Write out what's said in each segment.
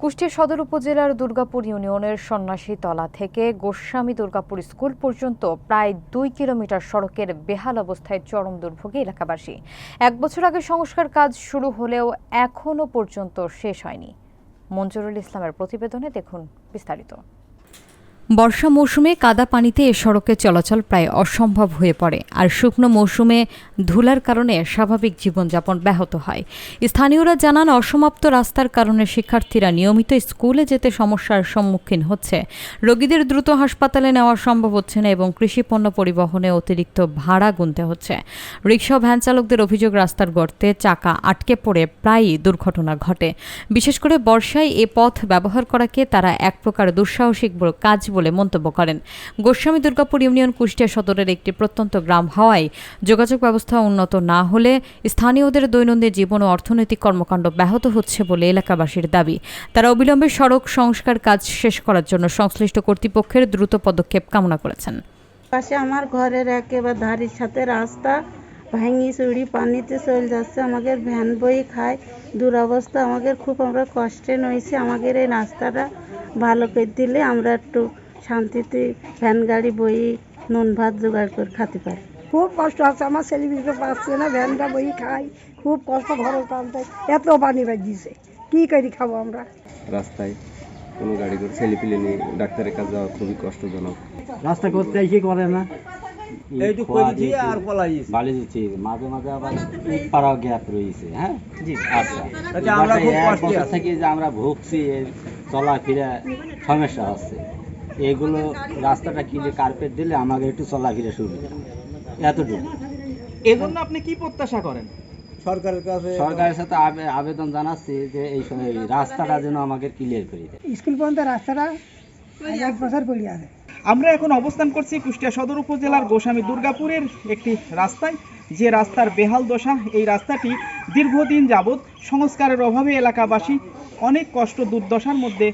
কুষ্টিয়া সদর উপজেলার দুর্গাপুর ইউনিয়নের সন্ন্যাসীতলা থেকে গোস্বামী দুর্গাপুর স্কুল পর্যন্ত প্রায় 2 কিলোমিটার সড়কের বেহাল অবস্থায় চরম দুর্ভোগে এলাকাবাসী। 1 বছর আগে সংস্কার কাজ শুরু হলেও এখনো পর্যন্ত শেষ হয়নি। মঞ্জুরুল ইসলামের প্রতিবেদনে দেখুন বিস্তারিত। বর্ষা মৌসুমে কাদা পানিতে এ সড়কে চলাচল প্রায় অসম্ভব হয়ে পড়ে, আর শুকনো মৌসুমে ধুলার কারণে স্বাভাবিক জীবনযাপন ব্যাহত হয়। স্থানীয়রা জানান, অসমাপ্ত রাস্তার কারণে শিক্ষার্থীরা নিয়মিত স্কুলে যেতে সমস্যার সম্মুখীন হচ্ছে। রোগীদের দ্রুত হাসপাতালে নেওয়া সম্ভব হচ্ছে না এবং কৃষিপণ্য পরিবহনে অতিরিক্ত ভাড়া গুনতে হচ্ছে। রিকশা ও ভ্যান চালকদের অভিযোগ, রাস্তার গর্তে চাকা আটকে পড়ে প্রায়ই দুর্ঘটনা ঘটে। বিশেষ করে বর্ষায় এ পথ ব্যবহার করাকে তারা এক প্রকার দুঃসাহসিক কাজ বলে মন্তব্য করেন। গোস্বামী দুর্গাপুর ইউনিয়ন কুষ্টিয়া সদরের একটি প্রত্যন্ত গ্রাম হওয়ায় যোগাযোগ ব্যবস্থা উন্নত না হলে স্থানীয়দের দৈনন্দিন জীবন ও অর্থনৈতিক কর্মকাণ্ড ব্যাহত হচ্ছে বলে এলাকাবাসীর দাবি। তারা অবিলম্বে সড়ক সংস্কার কাজ শেষ করার জন্য সংশ্লিষ্ট কর্তৃপক্ষের দ্রুত পদক্ষেপ কামনা করেছেন। পাশে আমার ঘরের একেবারে ধারের সাথে রাস্তা ভাঙি চুড়ি পানিতে চলে যাচ্ছে, আমাদের ভ্যান বই খায় দুরবস্থা, আমাদের খুব আমরা কষ্টে নইছি। আমাদের এই রাস্তাটা ভালো করে দিলে আমরা একটু শান্তিতে ভ্যান গাড়ি বই নুন ভাত জোগাড় করে খেতে পারি। খুব কষ্ট আছে, আমার ছেলেমেয়েকে পাচ্ছে না, ভ্যানটা বই খাই, খুব কষ্ট ঘরে টানতে, এত পানি বাজিয়েছে, কি করি খাবো আমরা। রাস্তায় কোনো গাড়ি করে ছেলেপিলে নিয়ে ডাক্তারের কাছে যাওয়া খুবই কষ্টজনক। রাস্তা করতে এসে করে না, বালি দিচ্ছি, মাঝে মাঝে আবার ইট পাড়াও গ্যাপ রয়েছে। হ্যাঁ জি, আচ্ছা আমরা খুব কষ্ট থাকি যে আমরা ভুগছি, চলাফেরা সমস্যা হচ্ছে। এগুলো রাস্তাটা কিনে কার্পেট দিলে আমাকে একটু চলাফেরা সুবিধা, এতটুকু। এজন্য আপনি কি প্রত্যাশা করেন? সরকারের সাথে আবেদন জানাচ্ছি যে এই রাস্তাটা যেন আমাকে ক্লিয়ার করে দেয়। স্কুল পর্যন্ত রাস্তাটা 1 বছর পড়ে আছে। আমরা এখন অবস্থান করছি কুষ্টিয়া সদর উপজেলার গোস্বামী দুর্গাপুরের একটি রাস্তায়, যে রাস্তার বেহাল দশা। এই রাস্তাটি দীর্ঘদিন যাবৎ সংস্কারের অভাবে এলাকাবাসী অনেক কষ্ট দুর্দশার মধ্যে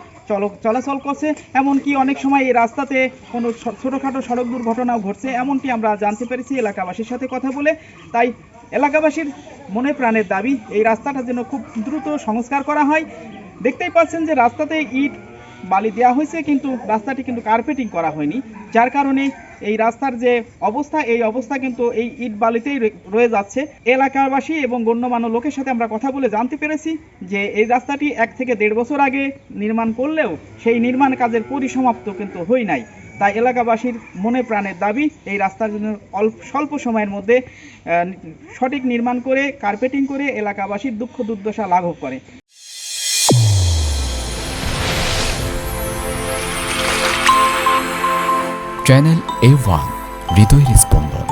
চলাচল করছে। এমনকি অনেক সময় এই রাস্তাতে কোনো ছোটোখাটো সড়ক দুর্ঘটনাও ঘটছে, এমনটি আমরা জানতে পেরেছি এলাকাবাসীর সাথে কথা বলে। তাই এলাকাবাসীর মনে প্রাণের দাবি এই রাস্তাটা যেন খুব দ্রুত সংস্কার করা হয়। দেখতেই পাচ্ছেন যে রাস্তাতে ইট বালি দেওয়া হয়েছে, কিন্তু রাস্তাটি কিন্তু কার্পেটিং করা হয়নি, যার কারণে এই রাস্তার যে অবস্থা, এই অবস্থা কিন্তু এই ইট বালিতেই রয়ে যাচ্ছে। এলাকাবাসী এবং গণ্যমান্য লোকের সাথে আমরা কথা বলে জানতে পেরেছি যে এই রাস্তাটি 1 থেকে 1.5 বছর আগে নির্মাণ করলেও সেই নির্মাণ কাজের পরিসমাপ্ত কিন্তু হয় নাই। তাই এলাকাবাসীর মনে প্রাণের দাবি এই রাস্তার জন্য স্বল্প সময়ের মধ্যে সঠিক নির্মাণ করে কার্পেটিং করে এলাকাবাসীর দুঃখ দুর্দশা লাঘব করে। চ্যানেল A1 হৃদয়ের স্পন্দন।